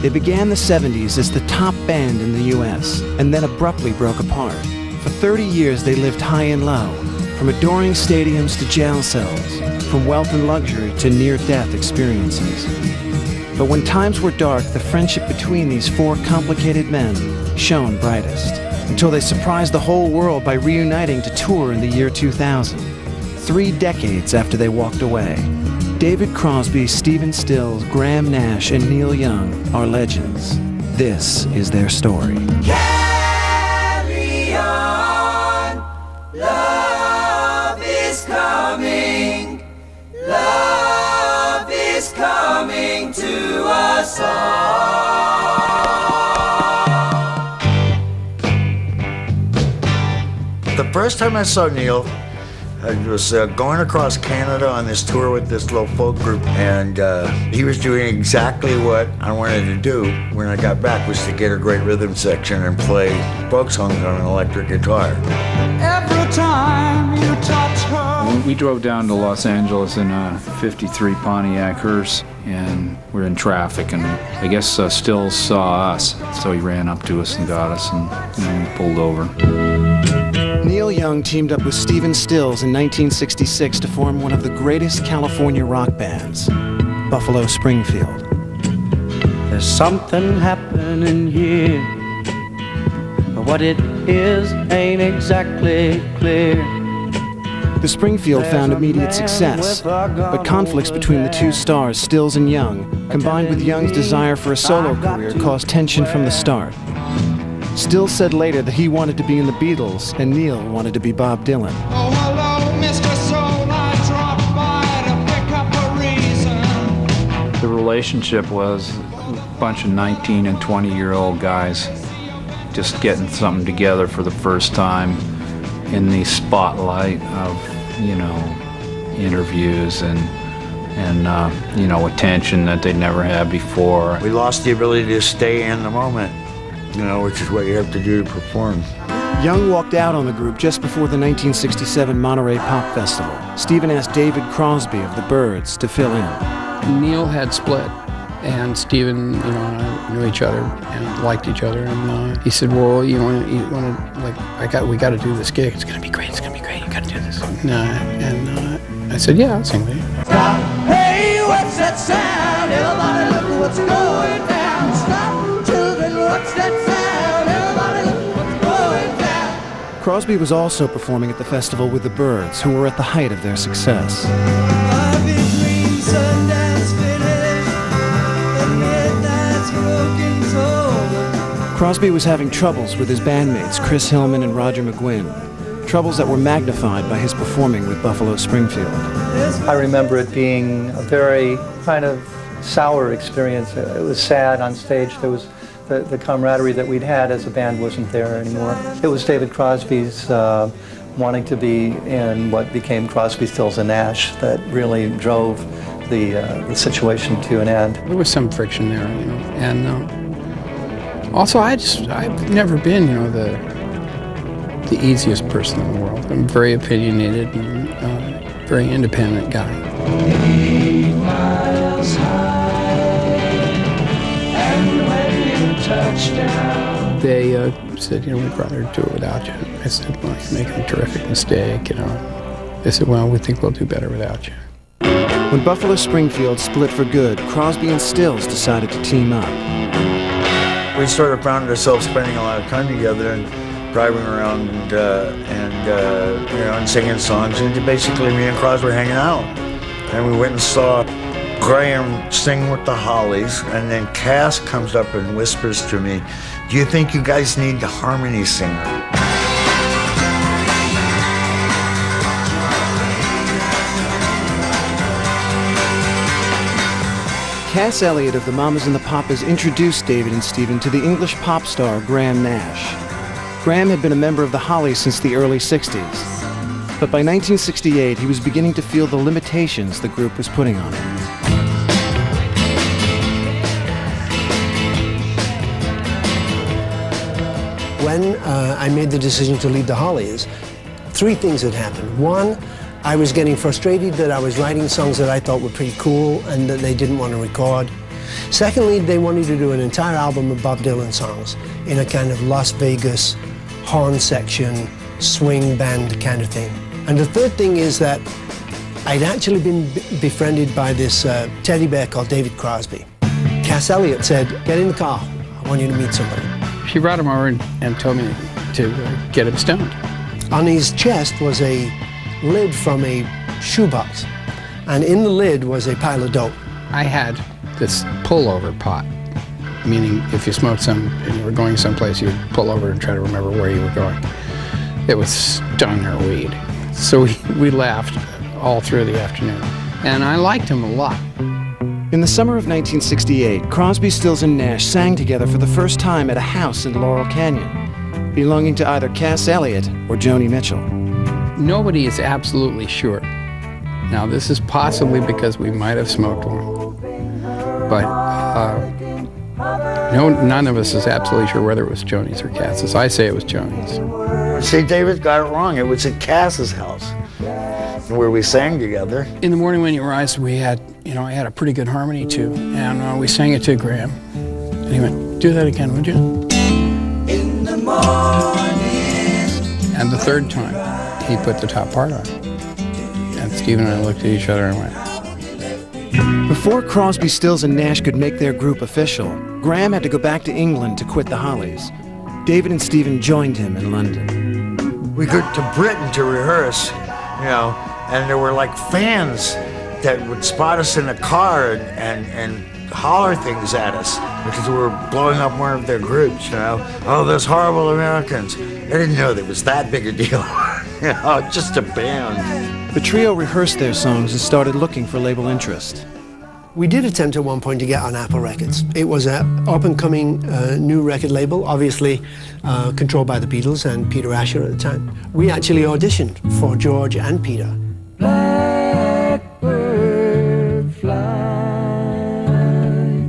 They began the 70s as the top band in the US, and then abruptly broke apart. For 30 years they lived high and low, from adoring stadiums to jail cells, from wealth and luxury to near-death experiences. But when times were dark, the friendship between these four complicated men shone brightest, until they surprised the whole world by reuniting to tour in the year 2000, 3 decades after they walked away. David Crosby, Stephen Stills, Graham Nash, and Neil Young are legends. This is their story. Carry on, love is coming, love is coming to us all. The first time I saw Neil, I was going across Canada on this tour with this little folk group, and he was doing exactly what I wanted to do when I got back, was to get a great rhythm section and play folk songs on an electric guitar. Every time you touch her. We drove down to Los Angeles in a '53 Pontiac hearse, and we're in traffic, and I guess Stills saw us, so he ran up to us and got us, and we pulled over. Neil Young teamed up with Stephen Stills in 1966 to form one of the greatest California rock bands, Buffalo Springfield. There's something happening here, but what it is ain't exactly clear. The Springfield found immediate success, but conflicts between the two stars, Stills and Young, combined with Young's desire for a solo career, caused tension from the start. Stills said later that he wanted to be in the Beatles, and Neil wanted to be Bob Dylan. Oh, hello, Mr. Soul, I dropped by to pick up a reason. The relationship was a bunch of 19 and 20-year-old guys just getting something together for the first time in the spotlight of, interviews and attention that they'd never had before. We lost the ability to stay in the moment, which is what you have to do to perform. Young walked out on the group just before the 1967 Monterey Pop Festival. Stephen asked David Crosby of the Byrds to fill in. Neil had split, and Stephen, and I knew each other and liked each other. And he said, "Well, we got to do this gig. It's gonna be great. It's gonna be great. You got to do this." And I said, "Yeah, I'll sing with you." Stop, hey, what's that sound? Everybody look what's going down. Stop, children, what's that sound? Everybody look what's going down. Crosby was also performing at the festival with the Byrds, who were at the height of their success. Between Sundance finished, the midnight's broken soul. Crosby was having troubles with his bandmates, Chris Hillman and Roger McGuinn. Troubles that were magnified by his performing with Buffalo Springfield. I remember it being a very kind of sour experience. It was sad on stage. There was the camaraderie that we'd had as a band wasn't there anymore. It was David Crosby's wanting to be in what became Crosby, Stills and Nash that really drove the situation to an end. There was some friction there, and also I've never been, the easiest person in the world. I'm very opinionated and very independent guy. 8 miles high, and when you touch down. They said, we'd rather do it without you. I said, well, you're making a terrific mistake, They said, well, we think we'll do better without you. When Buffalo Springfield split for good, Crosby and Stills decided to team up. We sort of found ourselves spending a lot of time together and driving around and singing songs, and basically me and Crosby were hanging out. And we went and saw Graham sing with the Hollies, and then Cass comes up and whispers to me, "Do you think you guys need a harmony singer?" Cass Elliot of the Mamas and the Papas introduced David and Stephen to the English pop star Graham Nash. Graham had been a member of the Hollies since the early 60s, but by 1968 he was beginning to feel the limitations the group was putting on him. When I made the decision to leave the Hollies, 3 things had happened. One, I was getting frustrated that I was writing songs that I thought were pretty cool and that they didn't want to record. Secondly, they wanted to do an entire album of Bob Dylan songs in a kind of Las Vegas horn section, swing band kind of thing. And the third thing is that I'd actually been befriended by this teddy bear called David Crosby. Cass Elliot said, "Get in the car, I want you to meet somebody." She brought him over and told me to get him stoned. On his chest was a lid from a shoebox, and in the lid was a pile of dope. I had this pullover pot, meaning if you smoked some and you were going someplace, you would pull over and try to remember where you were going. It was stoner weed. So we laughed all through the afternoon, and I liked him a lot. In the summer of 1968, Crosby, Stills, and Nash sang together for the first time at a house in Laurel Canyon, belonging to either Cass Elliot or Joni Mitchell. Nobody is absolutely sure. Now, this is possibly because we might have smoked one, but none of us is absolutely sure whether it was Joni's or Cass's. I say it was Joni's. See, David got it wrong. It was at Cass's house where we sang together. In the morning when you rise, we had, I had a pretty good harmony too, and we sang it to Graham. And he went, "Do that again, would you?" In the morning. And the third time, he put the top part on. And Stephen and I looked at each other and went. Before Crosby, Stills, and Nash could make their group official, Graham had to go back to England to quit the Hollies. David and Stephen joined him in London. We go to Britain to rehearse, and there were like fans that would spot us in a car and holler things at us because we were blowing up one of their groups, Oh, those horrible Americans. They didn't know that it was that big a deal. Just a band. The trio rehearsed their songs and started looking for label interest. We did attempt at one point to get on Apple Records. It was an up-and-coming new record label, obviously controlled by the Beatles and Peter Asher at the time. We actually auditioned for George and Peter. Blackbird fly.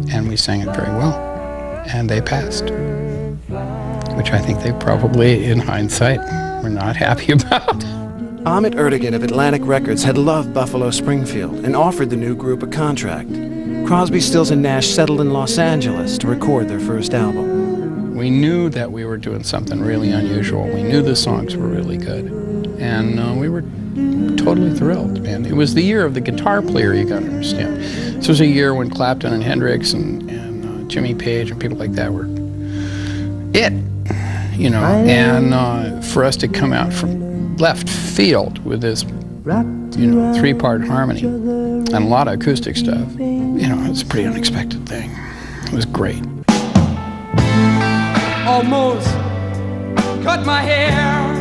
And we sang it very well, and they passed, which I think they probably, in hindsight, were not happy about. Ahmet Ertegun of Atlantic Records had loved Buffalo Springfield and offered the new group a contract. Crosby, Stills, and Nash settled in Los Angeles to record their first album. We knew that we were doing something really unusual. We knew the songs were really good. And we were totally thrilled, man. It was the year of the guitar player, you gotta understand. This was a year when Clapton and Hendrix and Jimmy Page and people like that were it, and for us to come out from left field with this, three-part harmony and a lot of acoustic stuff. It's a pretty unexpected thing. It was great. Almost cut my hair.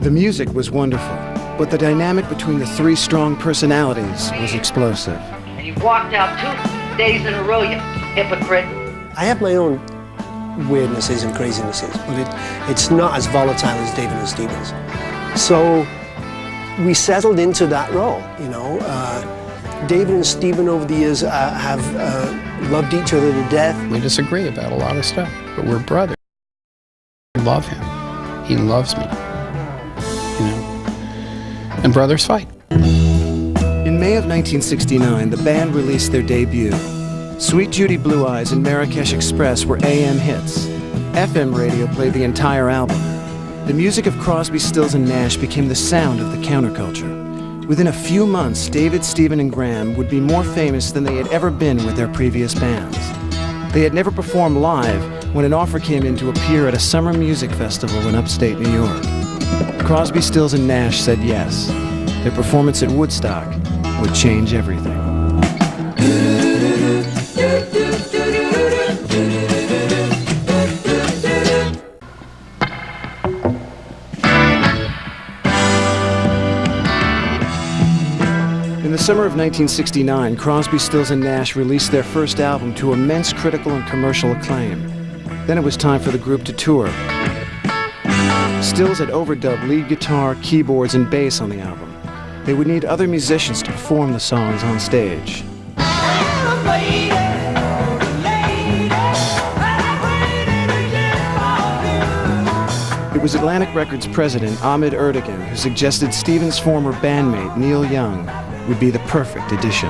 The music was wonderful, but the dynamic between the three strong personalities was explosive. And you walked out 2 days in a row, you hypocrite. I have my own weirdnesses and crazinesses, but it's not as volatile as David and Stephen's. So we settled into that role, David and Stephen over the years have loved each other to death. We disagree about a lot of stuff, but we're brothers. I love him. He loves me. And brothers fight. In May of 1969, the band released their debut. Sweet Judy Blue Eyes and Marrakesh Express were AM hits. FM radio played the entire album. The music of Crosby, Stills, and Nash became the sound of the counterculture. Within a few months, David, Stephen, and Graham would be more famous than they had ever been with their previous bands. They had never performed live when an offer came in to appear at a summer music festival in upstate New York. Crosby, Stills, and Nash said yes. Their performance at Woodstock would change everything. In the summer of 1969, Crosby, Stills, and Nash released their first album to immense critical and commercial acclaim. Then it was time for the group to tour. Stills had overdubbed lead guitar, keyboards, and bass on the album. They would need other musicians to perform the songs on stage. It was Atlantic Records president Ahmet Ertegun who suggested Stephen's former bandmate Neil Young would be the perfect addition.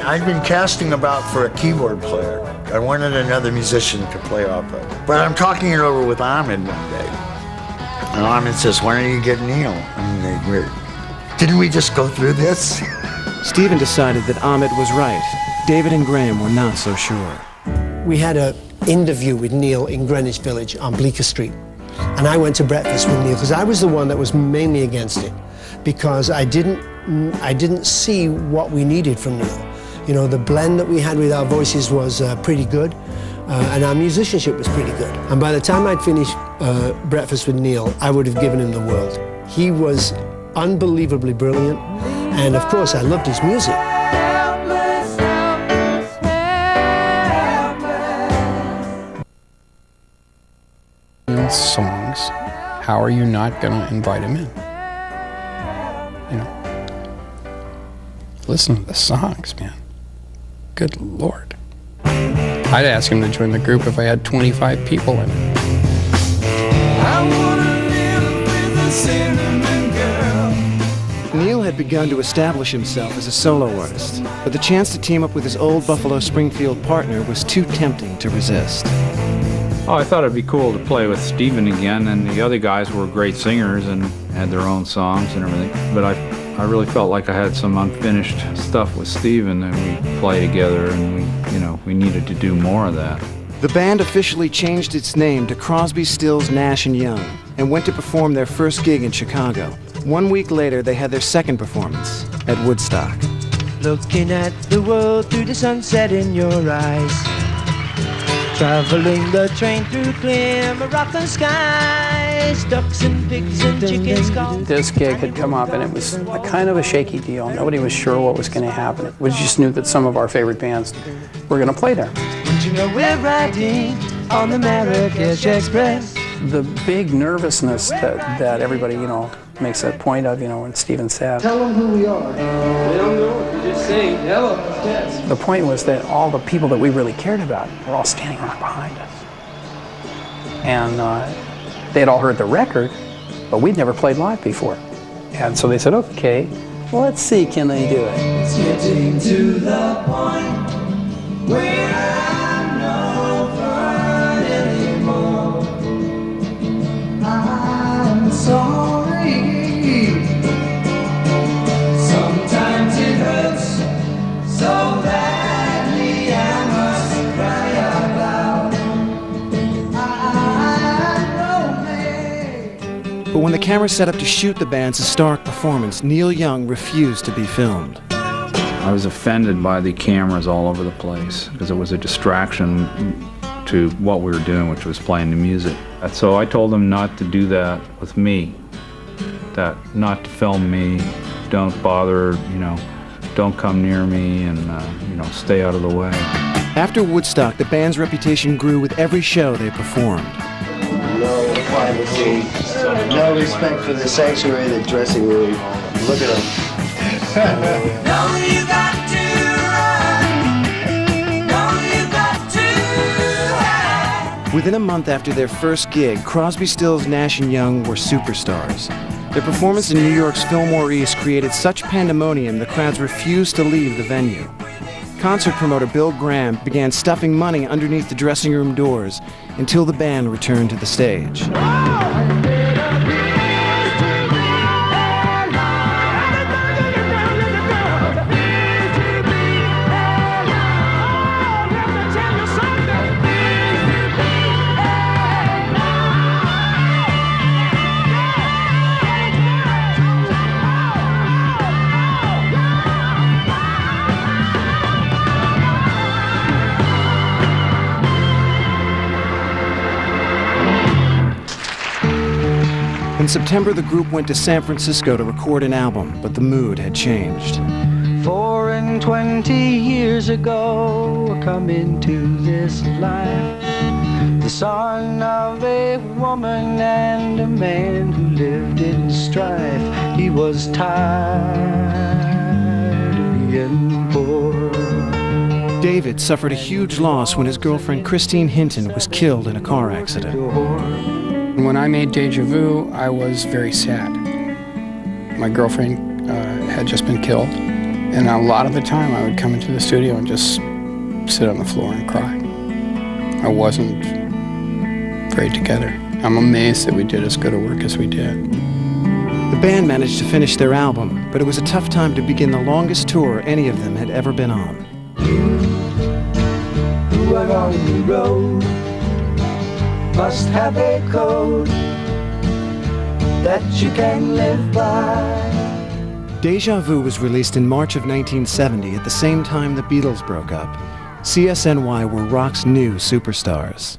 I'd been casting about for a keyboard player. I wanted another musician to play off of. But I'm talking it over with Ahmed one day. And Ahmed says, why don't you get Neil? Didn't we just go through this? Stephen decided that Ahmed was right. David and Graham were not so sure. We had an interview with Neil in Greenwich Village on Bleecker Street. And I went to breakfast with Neil because I was the one that was mainly against it, because I didn't see what we needed from Neil. You know, the blend that we had with our voices was pretty good, and our musicianship was pretty good. And by the time I'd finished breakfast with Neil, I would have given him the world. He was unbelievably brilliant, and of course I loved his music. Songs, how are you not going to invite him in? You know, listen to the songs, man. Good Lord. I'd ask him to join the group if I had 25 people in it. Neil had begun to establish himself as a solo artist, but the chance to team up with his old Buffalo Springfield partner was too tempting to resist. Oh, I thought it'd be cool to play with Stephen again, and the other guys were great singers and had their own songs and everything. But I really felt like I had some unfinished stuff with Stephen, and we play together, and we needed to do more of that. The band officially changed its name to Crosby, Stills, Nash and Young, and went to perform their first gig in Chicago. 1 week later, they had their second performance at Woodstock. Looking at the world through the sunset in your eyes. Traveling the train through clear Moroccan skies, ducks and pigs and chickens called. This gig had come up and it was a kind of a shaky deal. Nobody was sure what was going to happen. We just knew that some of our favorite bands were going to play there. And you know we're riding on the Marrakesh Express. The big nervousness that everybody, makes a point of, when Stephen said. Tell them who we are. They don't know. You just sing. Hello. Yes. The point was that all the people that we really cared about were all standing right behind us. And they had all heard the record, but we'd never played live before. And so they said, okay, well, let's see, can they do it? It's getting to the point where I'm no fun anymore. I'm sorry. Sometimes it hurts so badly I must cry out loud. But when the camera set up to shoot the band's historic performance, Neil Young refused to be filmed. I was offended by the cameras all over the place because it was a distraction to what we were doing, which was playing the music. And so I told them not to do that with me, that not to film me, don't bother, don't come near me, and stay out of the way. After Woodstock, the band's reputation grew with every show they performed. No privacy, no respect for the sanctuary, the dressing room. Look at them. No, you got to run. No, you got to hide. Within a month after their first gig, Crosby, Stills, Nash and Young were superstars. Their performance in New York's Fillmore East created such pandemonium the crowds refused to leave the venue. Concert promoter Bill Graham began stuffing money underneath the dressing room doors until the band returned to the stage. In September, the group went to San Francisco to record an album, but the mood had changed. 24 years ago, I come into this life, the son of a woman and a man who lived in strife. He was tired of being poor. David suffered a huge loss when his girlfriend Christine Hinton was killed in a car accident. When I made Deja Vu, I was very sad. My girlfriend had just been killed, And a lot of the time I would come into the studio and just sit on the floor and cry. I wasn't very together. I'm amazed that we did as good a work as we did. The band managed to finish their album, but it was a tough time to begin the longest tour any of them had ever been on. You are on the road, must have a code that you can live by. Deja Vu was released in March of 1970 at the same time the Beatles broke up. CSNY were rock's new superstars.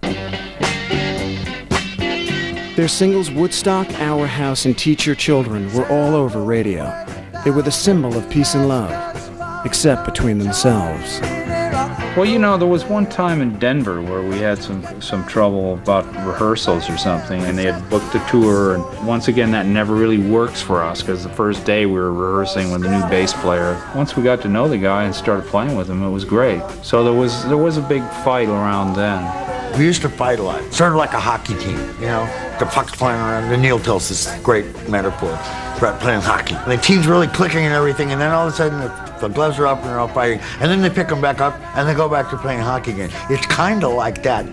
Their singles Woodstock, Our House, and Teach Your Children were all over radio. They were the symbol of peace and love, except between themselves. Well, you know, there was one time in Denver where we had some trouble about rehearsals or something, and they had booked a tour, and once again that never really works for us, because the first day we were rehearsing with a new bass player. Once we got to know the guy and started playing with him, it was great. So there was a big fight around then. We used to fight a lot, sort of like a hockey team, you know? The puck's flying around, and Neil tells this great metaphor about playing hockey. And the team's really clicking and everything, and then all of a sudden the gloves are up and they're all fighting, and then they pick them back up and they go back to playing hockey again. It's kind of like that.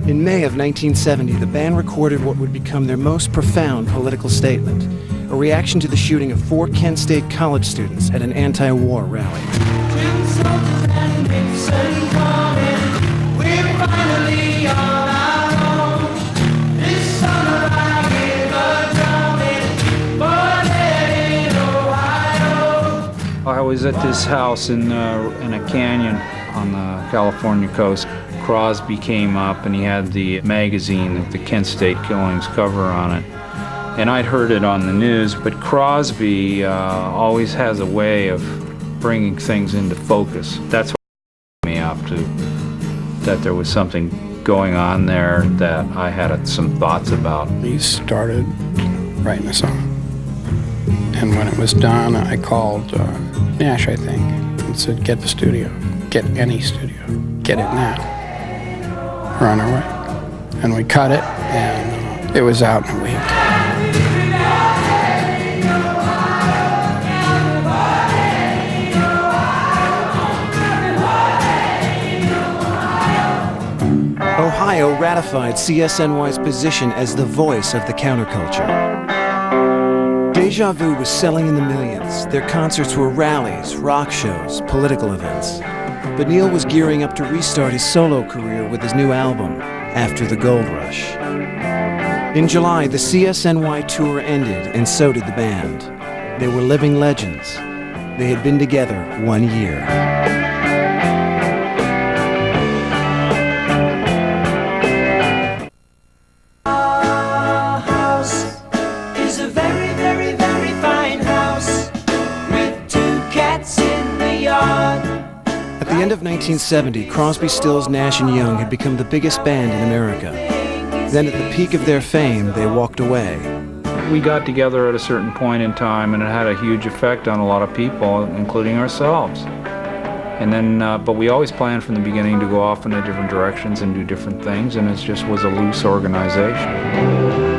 In May of 1970, the band recorded what would become their most profound political statement, a reaction to the shooting of 4 Kent State college students at an anti-war rally. I was at this house in a canyon on the California coast. Crosby came up and he had the magazine, the Kent State Killings cover on it. And I'd heard it on the news, but Crosby always has a way of bringing things into focus. That's what me up to, that there was something going on there that I had some thoughts about. We started writing a song. And when it was done, I called Nash, I think, and said, get the studio. Get any studio. Get it now. We're on our way. And we cut it, and it was out in a week. Ohio ratified CSNY's position as the voice of the counterculture. Deja Vu was selling in the millions. Their concerts were rallies, rock shows, political events. But Neil was gearing up to restart his solo career with his new album, After the Gold Rush. In July, the CSNY tour ended, and so did the band. They were living legends. They had been together 1 year. At the end of 1970, Crosby, Stills, Nash & Young had become the biggest band in America. Then at the peak of their fame, they walked away. We got together at a certain point in time, and it had a huge effect on a lot of people, including ourselves. And then, but we always planned from the beginning to go off in different directions and do different things, and it just was a loose organization.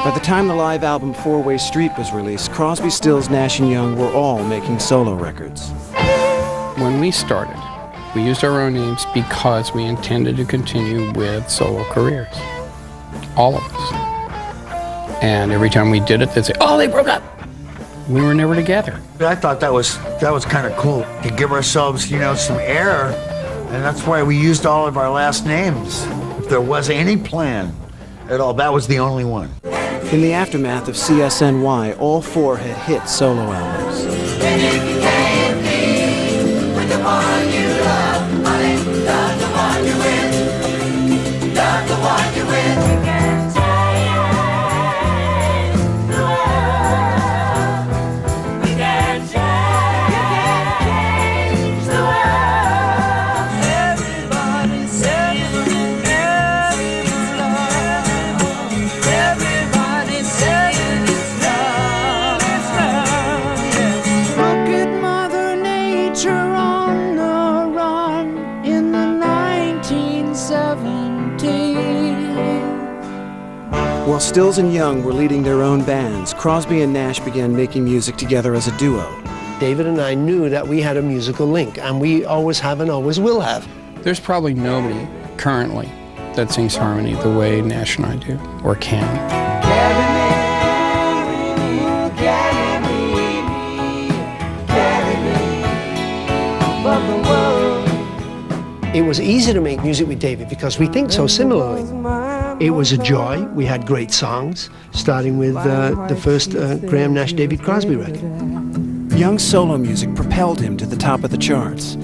By the time the live album 4-Way Street was released, Crosby, Stills, Nash & Young were all making solo records. When we started, we used our own names because we intended to continue with solo careers. All of us. And every time we did it, they'd say, oh, they broke up. We were never together. I thought that was kind of cool, to give ourselves, you know, some air, and that's why we used all of our last names. If there was any plan at all, that was the only one. In the aftermath of CSNY, all 4 had hit solo albums. while Stills and Young were leading their own bands, Crosby and Nash began making music together as a duo. David and I knew that we had a musical link, and we always have and always will have. There's probably nobody currently that sings harmony the way Nash and I do, or can. It was easy to make music with David because we think so similarly. It was a joy. We had great songs, starting with the first Graham Nash David Crosby record. Young's solo music propelled him to the top of the charts.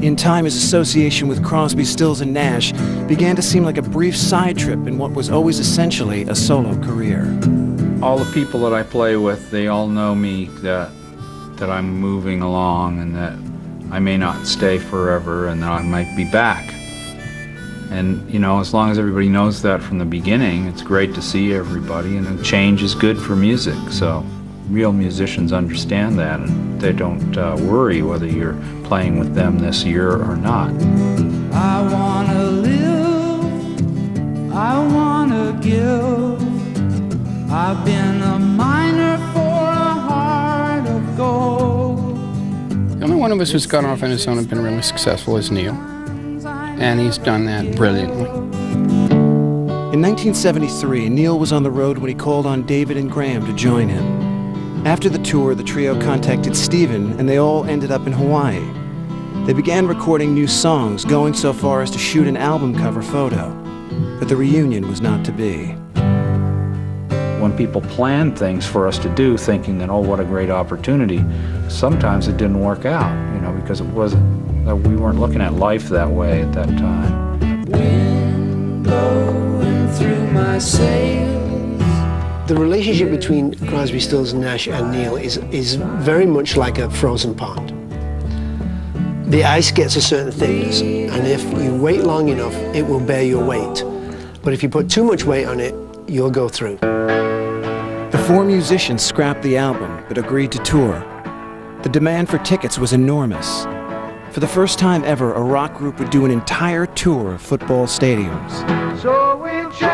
In time, his association with Crosby, Stills, and Nash began to seem like a brief side trip in what was always essentially a solo career. All the people that I play with, they all know me, that I'm moving along and that I may not stay forever and that I might be back. And, you know, as long as everybody knows that from the beginning, it's great to see everybody, and change is good for music. So real musicians understand that, and they don't worry whether you're playing with them this year or not. I wanna live, I wanna give. I've been a miner for a heart of gold. The only one of us who's gone off on his own and been really successful is Neil. And he's done that brilliantly. In 1973, Neil was on the road when he called on David and Graham to join him. After the tour, the trio contacted Stephen, and they all ended up in Hawaii. They began recording new songs, going so far as to shoot an album cover photo. But the reunion was not to be. When people plan things for us to do, thinking that, oh, what a great opportunity, sometimes it didn't work out, you know, because it wasn't. We weren't looking at life that way at that time. Wind blowing through my sails. The relationship between Crosby, Stills, Nash, and Neil is very much like a frozen pond. The ice gets a certain thickness, and if you wait long enough, it will bear your weight. But if you put too much weight on it, you'll go through. The four musicians scrapped the album, but agreed to tour. The demand for tickets was enormous. For the first time ever, a rock group would do an entire tour of football stadiums. So we change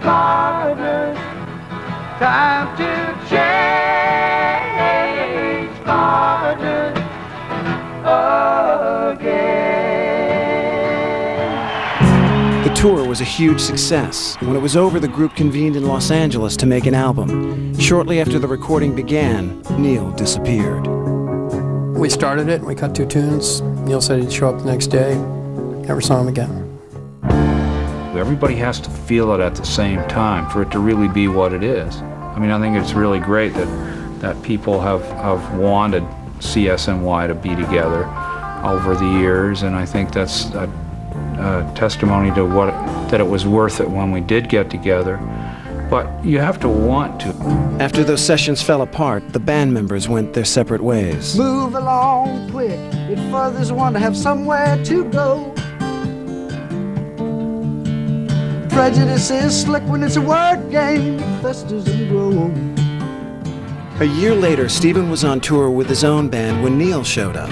partners. Time to change partners again. The tour was a huge success. When it was over, the group convened in Los Angeles to make an album. Shortly after the recording began, Neil disappeared. We started it, we cut 2 tunes. Neil said he'd show up the next day. Never saw him again. Everybody has to feel it at the same time for it to really be what it is. I mean, I think it's really great that people have wanted CSNY to be together over the years, and I think that's a testimony to that it was worth it when we did get together. But you have to want to. After those sessions fell apart, the band members went their separate ways. Move along quick, it furthers one to have somewhere to go. Prejudice is slick when it's a word game, it festers and grows. A year later, Stephen was on tour with his own band when Neil showed up.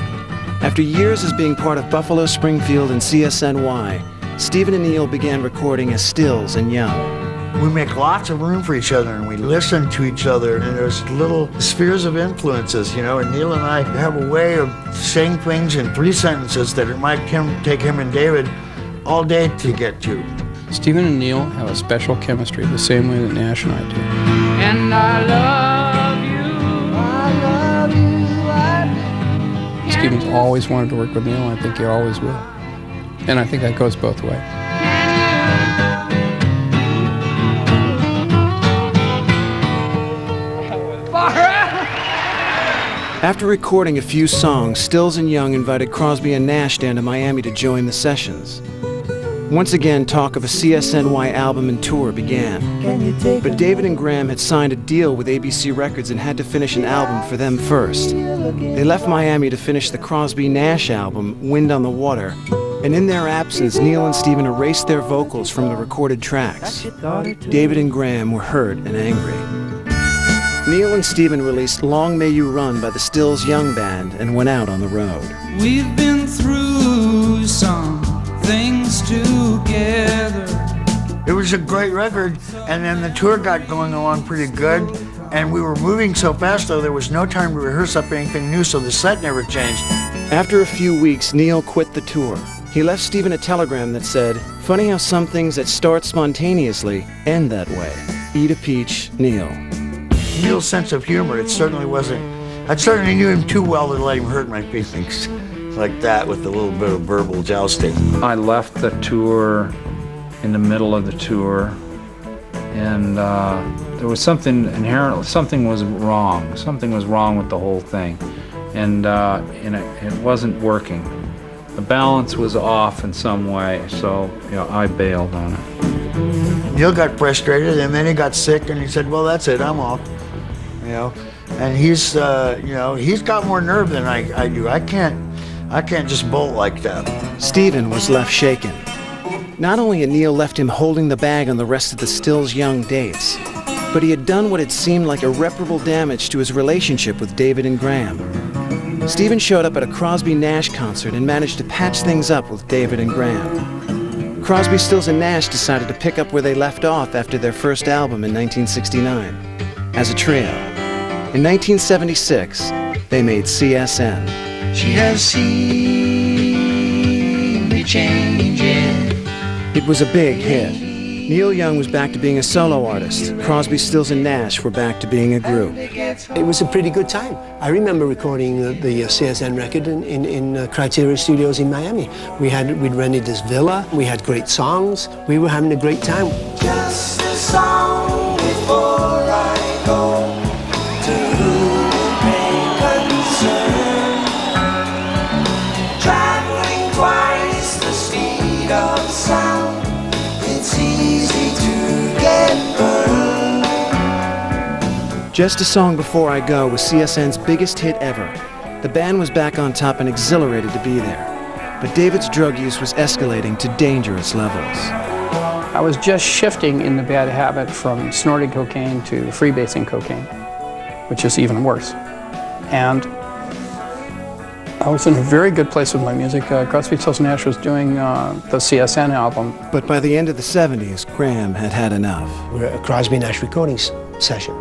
After years as being part of Buffalo Springfield and CSNY, Stephen and Neil began recording as Stills and Young. We make lots of room for each other, and we listen to each other, and there's little spheres of influences, you know, and Neil and I have a way of saying things in 3 sentences that it might take him and David all day to get to. Stephen and Neil have a special chemistry, the same way that Nash and I do. And I love you, I love you, I do. Stephen's always wanted to work with Neil, and I think he always will. And I think that goes both ways. After recording a few songs, Stills and Young invited Crosby and Nash down to Miami to join the sessions. Once again, talk of a CSNY album and tour began. But David and Graham had signed a deal with ABC Records and had to finish an album for them first. They left Miami to finish the Crosby-Nash album, Wind on the Water, and in their absence, Neil and Stephen erased their vocals from the recorded tracks. David and Graham were hurt and angry. Neil and Stephen released Long May You Run by the Stills Young Band and went out on the road. We've been through some things together. It was a great record, and then the tour got going along pretty good, and we were moving so fast, though, there was no time to rehearse up anything new, so the set never changed. After a few weeks, Neil quit the tour. He left Stephen a telegram that said, "Funny how some things that start spontaneously end that way. Eat a peach, Neil." Neil's sense of humor, it certainly wasn't, I certainly knew him too well to let him hurt my feelings like that with a little bit of verbal jousting. I left the tour in the middle of the tour, and there was something inherent, something was wrong with the whole thing, and it wasn't working. The balance was off in some way, so I bailed on it. Neil got frustrated, and then he got sick, and he said, "Well, that's it, I'm off." And he's he's got more nerve than I do. I can't just bolt like that. Stephen was left shaken. Not only had Neil left him holding the bag on the rest of the Stills Young dates, but he had done what had seemed like irreparable damage to his relationship with David and Graham. Stephen showed up at a Crosby Nash concert and managed to patch things up with David and Graham. Crosby, Stills, and Nash decided to pick up where they left off after their first album in 1969, as a trio. In 1976, they made CSN. She has seen me changing. It was a big hit. Neil Young was back to being a solo artist. Crosby, Stills, and Nash were back to being a group. It was a pretty good time. I remember recording the CSN record in Criteria Studios in Miami. We'd rented this villa. We had great songs. We were having a great time. Just a song before I go to make concern. Traveling twice the speed of sound. It's easy to get burned. Just a Song Before I Go was CSN's biggest hit ever. The band was back on top and exhilarated to be there. But David's drug use was escalating to dangerous levels. I was just shifting in the bad habit from snorting cocaine to freebasing cocaine, which is even worse. And I was in a very good place with my music. Crosby, Stills, Nash was doing the CSN album. But by the end of the 70s, Graham had had enough. We were at a Crosby Nash recording session.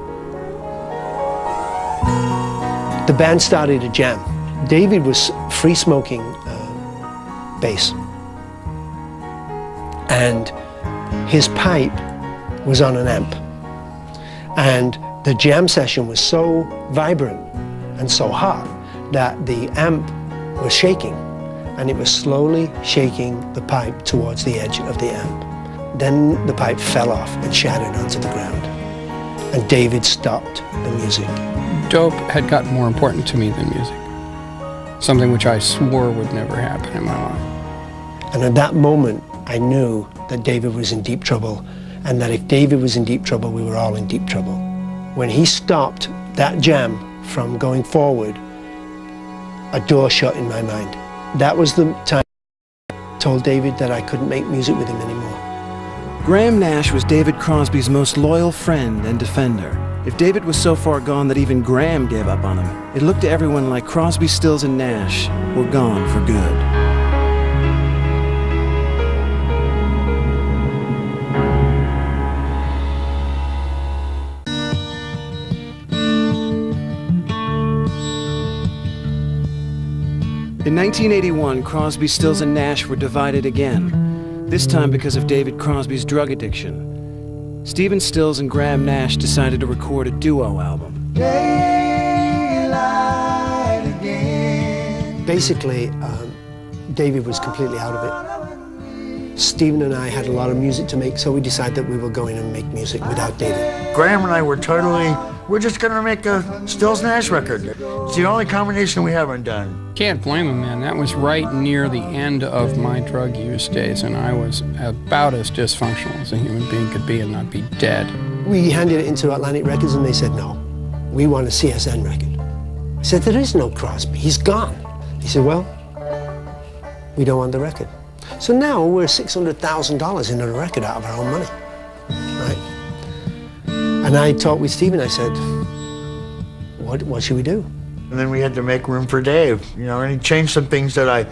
The band started a jam. David was free smoking bass. And his pipe was on an amp. And the jam session was so vibrant and so hot that the amp was shaking, and it was slowly shaking the pipe towards the edge of the amp. Then the pipe fell off and shattered onto the ground, and David stopped the music. Dope had gotten more important to me than music, something which I swore would never happen in my life. And at that moment, I knew that David was in deep trouble, and that if David was in deep trouble, we were all in deep trouble. When he stopped that jam from going forward, a door shut in my mind. That was the time I told David that I couldn't make music with him anymore. Graham Nash was David Crosby's most loyal friend and defender. If David was so far gone that even Graham gave up on him, it looked to everyone like Crosby, Stills, and Nash were gone for good. In 1981, Crosby, Stills, and Nash were divided again, this time because of David Crosby's drug addiction. Stephen Stills and Graham Nash decided to record a duo album. Daylight again. Basically, David was completely out of it. Stephen and I had a lot of music to make, so we decided that we were going to make music without David. Graham and I were we're just gonna make a Stills Nash record. It's the only combination we haven't done. Can't blame him, man. That was right near the end of my drug use days, and I was about as dysfunctional as a human being could be and not be dead. We handed it into Atlantic Records, and they said, no, we want a CSN record. I said, there is no Crosby, he's gone. He said, well, we don't want the record. So now we're $600,000 into the record out of our own money, right? And I talked with Stephen, I said, what should we do? And then we had to make room for Dave, and he changed some things that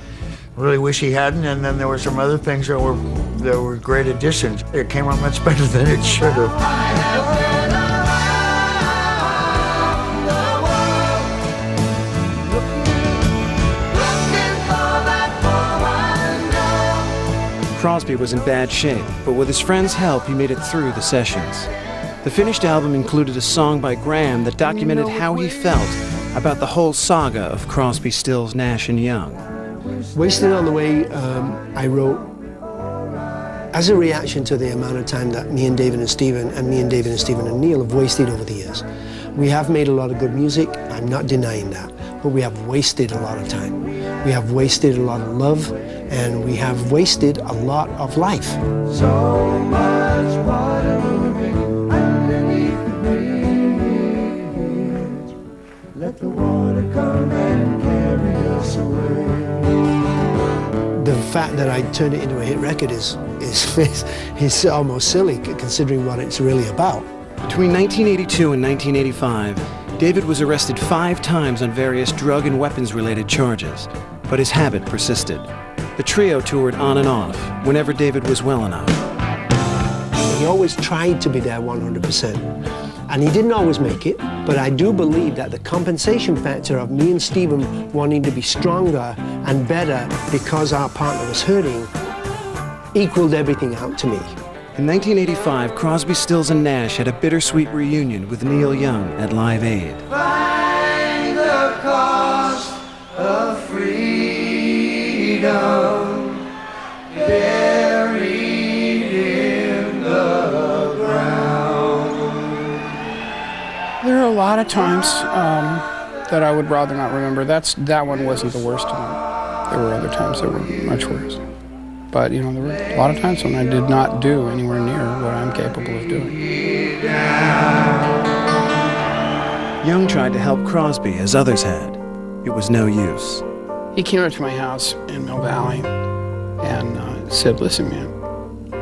really wish he hadn't, and then there were some other things that were great additions. It came out much better than it should have. Crosby was in bad shape, but with his friends' help, he made it through the sessions. The finished album included a song by Graham that documented how he felt about the whole saga of Crosby, Stills, Nash, and Young. Wasted on the Way, I wrote as a reaction to the amount of time that me and David and Stephen and Neil have wasted over the years. We have made a lot of good music, I'm not denying that, but we have wasted a lot of time. We have wasted a lot of love, and we have wasted a lot of life. So much water moving underneath the bridge. Let the water come and carry us away. The fact that I turned it into a hit record is almost silly, considering what it's really about. Between 1982 and 1985, David was arrested 5 times on various drug and weapons-related charges, but his habit persisted. The trio toured on and off, whenever David was well enough. He always tried to be there 100%, and he didn't always make it, but I do believe that the compensation factor of me and Stephen wanting to be stronger and better because our partner was hurting equaled everything out to me. In 1985, Crosby, Stills, and Nash had a bittersweet reunion with Neil Young at Live Aid. Find the cost of freedom buried in the ground. There are a lot of times that I would rather not remember. That one wasn't the worst of them. There were other times that were much worse. But, you know, there were a lot of times when I did not do anywhere near what I'm capable of doing. Young tried to help Crosby as others had. It was no use. He came up to my house in Mill Valley and said, "Listen, man,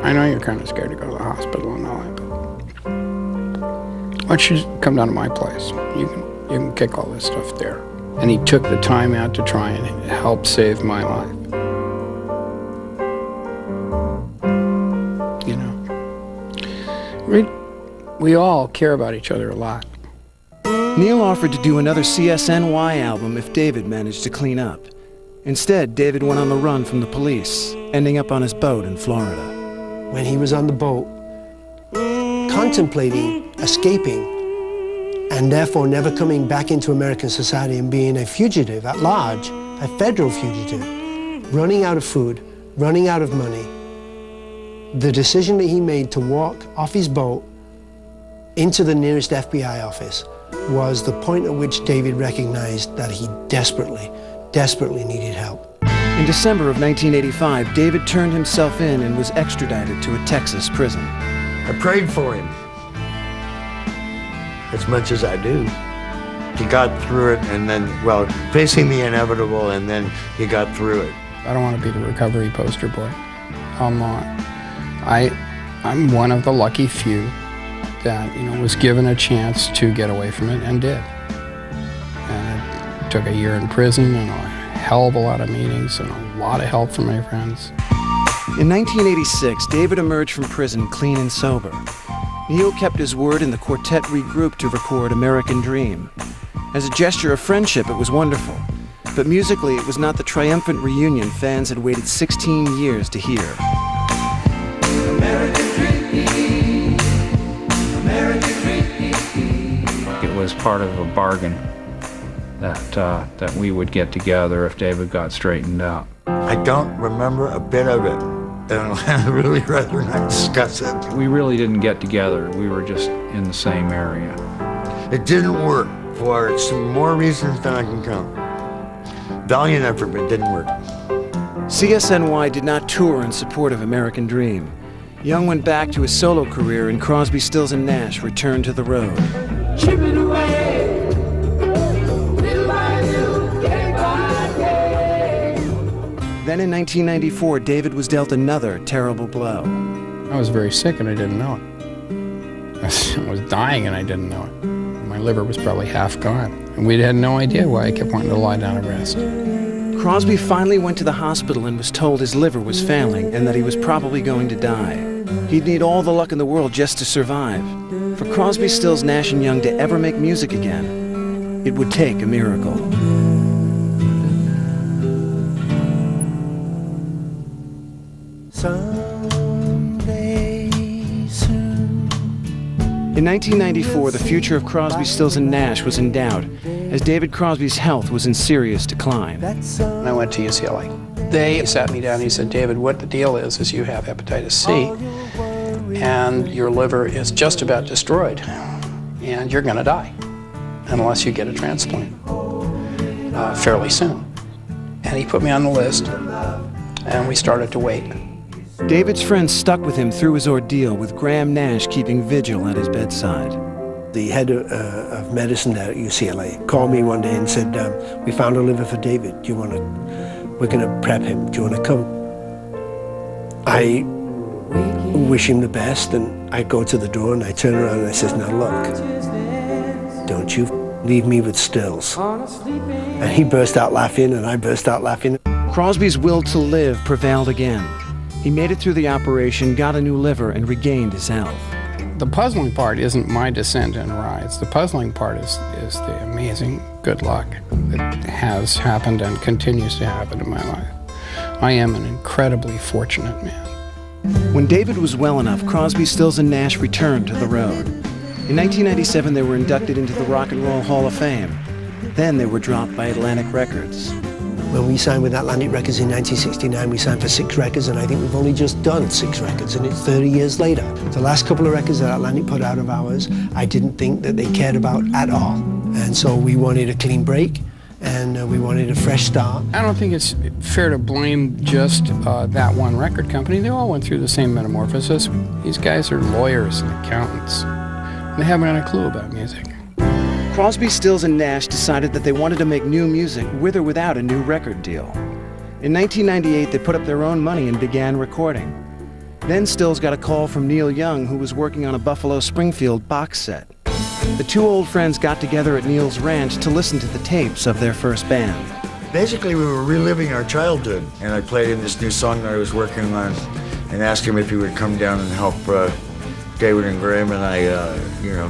I know you're kind of scared to go to the hospital and all that, but why don't you just come down to my place? You can kick all this stuff there." And he took the time out to try and help save my life. You know, we all care about each other a lot. Neil offered to do another CSNY album if David managed to clean up. Instead, David went on the run from the police, ending up on his boat in Florida. When he was on the boat, contemplating escaping, and therefore never coming back into American society and being a fugitive at large, a federal fugitive, running out of food, running out of money, the decision that he made to walk off his boat into the nearest FBI office was the point at which David recognized that he desperately needed help. In December of 1985, David turned himself in and was extradited to a Texas prison. I prayed for him, as much as I do. He got through it, and then, well, facing the inevitable, and then he got through it. I don't want to be the recovery poster boy. I'm not. I'm one of the lucky few that, you know, was given a chance to get away from it and did. And it took a year in prison and a hell of a lot of meetings and a lot of help from my friends. In 1986, David emerged from prison clean and sober. Neil kept his word and the quartet regrouped to record American Dream. As a gesture of friendship, it was wonderful. But musically, it was not the triumphant reunion fans had waited 16 years to hear. American Dream, American Dream. It was part of a bargain that we would get together if David got straightened out. I don't remember a bit of it, and I'd really rather not discuss it. We really didn't get together. We were just in the same area. It didn't work for some more reasons than I can count. Valiant effort, but it didn't work. CSNY did not tour in support of American Dream. Young went back to his solo career, and Crosby, Stills, and Nash returned to the road. Chipping away, little by little, day by day. Then in 1994, David was dealt another terrible blow. I was very sick and I didn't know it. I was dying and I didn't know it. My liver was probably half gone. And we had no idea why I kept wanting to lie down and rest. Crosby finally went to the hospital and was told his liver was failing and that he was probably going to die. He'd need all the luck in the world just to survive. For Crosby, Stills, Nash and Young to ever make music again, it would take a miracle. In 1994, the future of Crosby, Stills and Nash was in doubt, as David Crosby's health was in serious decline. I went to UCLA. They sat me down and he said, David, what the deal is you have hepatitis C, and your liver is just about destroyed, and you're going to die unless you get a transplant fairly soon. And he put me on the list, and we started to wait. David's friends stuck with him through his ordeal, with Graham Nash keeping vigil at his bedside. The head of medicine there at UCLA called me one day and said, we found a liver for David. We're going to prep him. Do you want to come? I wish him the best, and I go to the door and I turn around and I says, now look, don't you leave me with Stills. And he burst out laughing and I burst out laughing. Crosby's will to live prevailed again. He made it through the operation, got a new liver, and regained his health. The puzzling part isn't my descent and rise. The puzzling part is the amazing good luck that has happened and continues to happen in my life. I am an incredibly fortunate man. When David was well enough, Crosby, Stills and Nash returned to the road. In 1997, they were inducted into the Rock and Roll Hall of Fame. Then they were dropped by Atlantic Records. When we signed with Atlantic Records in 1969, we signed for 6 records, and I think we've only just done 6 records, and it's 30 years later. The last couple of records that Atlantic put out of ours, I didn't think that they cared about at all. And so we wanted a clean break, and we wanted a fresh start. I don't think it's fair to blame just that one record company. They all went through the same metamorphosis. These guys are lawyers and accountants. They haven't got a clue about music. Crosby, Stills and Nash decided that they wanted to make new music with or without a new record deal. In 1998, they put up their own money and began recording. Then Stills got a call from Neil Young, who was working on a Buffalo Springfield box set. The two old friends got together at Neil's ranch to listen to the tapes of their first band. Basically, we were reliving our childhood, and I played him this new song that I was working on and asked him if he would come down and help David and Graham, and I,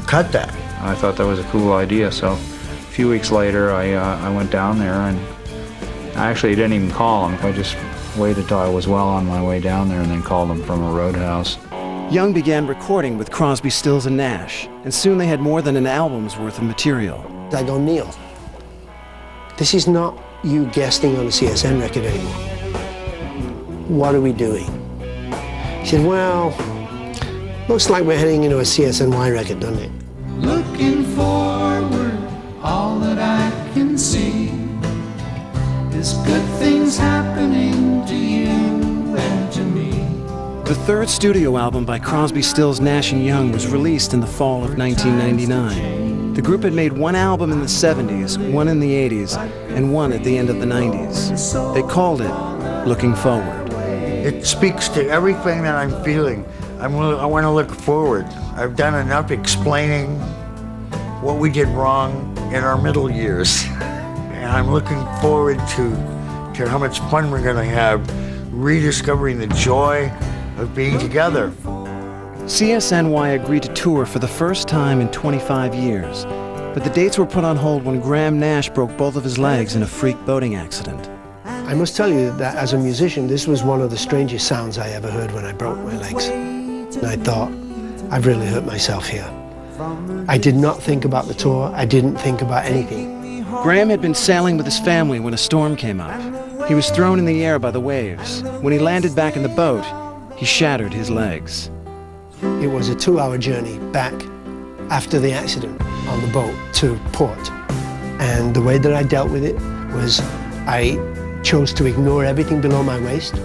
cut that. I thought that was a cool idea, so a few weeks later I went down there, and I actually didn't even call him. I just waited till I was well on my way down there and then called him from a roadhouse. Young began recording with Crosby, Stills and Nash, and soon they had more than an album's worth of material. I go, Neil, this is not you guesting on a CSN record anymore. What are we doing? He said, well, looks like we're heading into a CSNY record, doesn't it? Looking forward, all that I can see is good things happening to you and to me. The third studio album by Crosby, Stills, Nash and Young was released in the fall of 1999. The group had made one album in the 70s, one in the 80s, and one at the end of the 90s. They called it Looking Forward. It speaks to everything that I'm feeling. I want to look forward. I've done enough explaining what we did wrong in our middle years. And I'm looking forward to how much fun we're going to have rediscovering the joy of being together. CSNY agreed to tour for the first time in 25 years, but the dates were put on hold when Graham Nash broke both of his legs in a freak boating accident. I must tell you that as a musician, this was one of the strangest sounds I ever heard when I broke my legs. And I thought, I've really hurt myself here. I did not think about the tour. I didn't think about anything. Graham had been sailing with his family when a storm came up. He was thrown in the air by the waves. When he landed back in the boat, he shattered his legs. It was a 2-hour journey back after the accident on the boat to port. And the way that I dealt with it was I chose to ignore everything below my waist.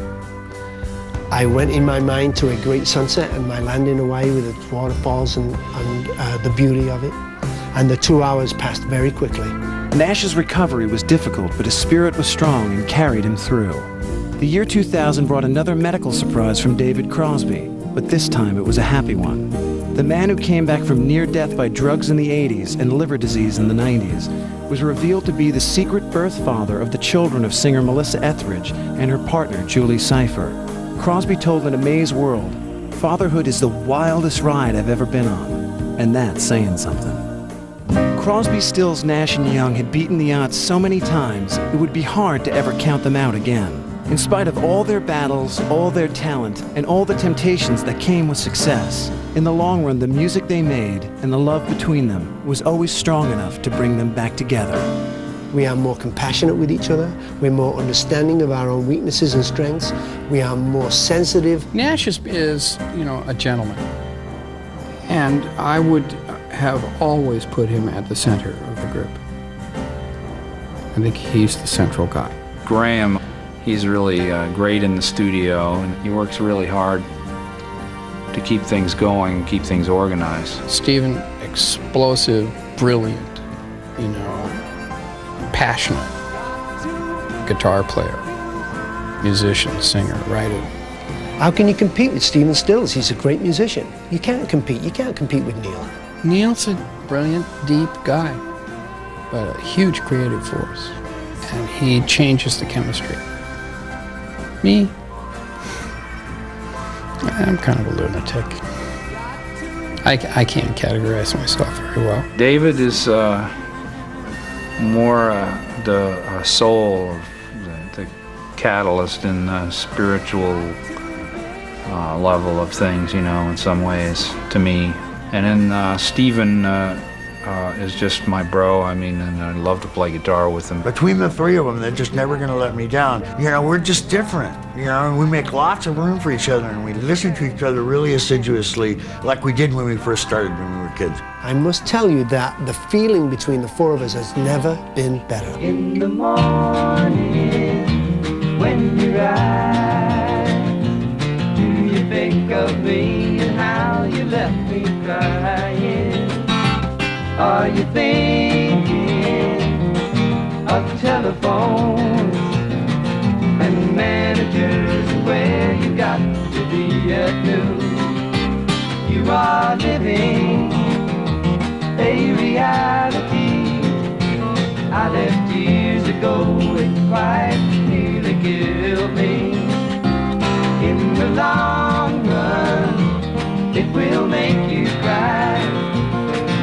I went in my mind to a great sunset and my land in Hawaii with its waterfalls and the beauty of it. And the 2 hours passed very quickly. Nash's recovery was difficult, but his spirit was strong and carried him through. The year 2000 brought another medical surprise from David Crosby, but this time it was a happy one. The man who came back from near death by drugs in the 80s and liver disease in the 90s was revealed to be the secret birth father of the children of singer Melissa Etheridge and her partner Julie Cypher. Crosby told In a Maze World, "Fatherhood is the wildest ride I've ever been on," and that's saying something. Crosby, Stills, Nash, and Young had beaten the odds so many times it would be hard to ever count them out again. In spite of all their battles, all their talent, and all the temptations that came with success, in the long run, the music they made and the love between them was always strong enough to bring them back together. We are more compassionate with each other. We're more understanding of our own weaknesses and strengths. We are more sensitive. Nash is a gentleman. And I would have always put him at the center of the group. I think he's the central guy. Graham, he's really great in the studio, and he works really hard to keep things going, keep things organized. Stephen, explosive, brilliant, passionate guitar player, musician, singer, writer. How can you compete with Stephen Stills? He's a great musician. You can't compete. You can't compete with Neil. Neil's a brilliant, deep guy, but a huge creative force, and he changes the chemistry. Me, I'm kind of a lunatic. I can't categorize myself very well. David is more the soul of the catalyst in the spiritual level of things, in some ways, to me. And then Stephen is just my bro. And I love to play guitar with him. Between the three of them, they're just never going to let me down. We're just different. And we make lots of room for each other, and we listen to each other really assiduously, like we did when we first started when we were kids. I must tell you that the feeling between the four of us has never been better. In the morning, when you rise, do you think of me and how you left me crying? Are you thinking of telephones and managers and where you got to be at noon? You are living a reality I left years ago. It quite nearly killed me. In the long run, it will make you cry,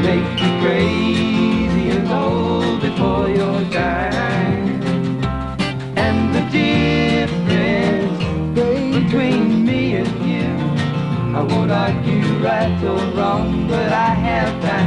make you crazy and old before your time. And the difference between me and you, I won't argue right or wrong, but I have time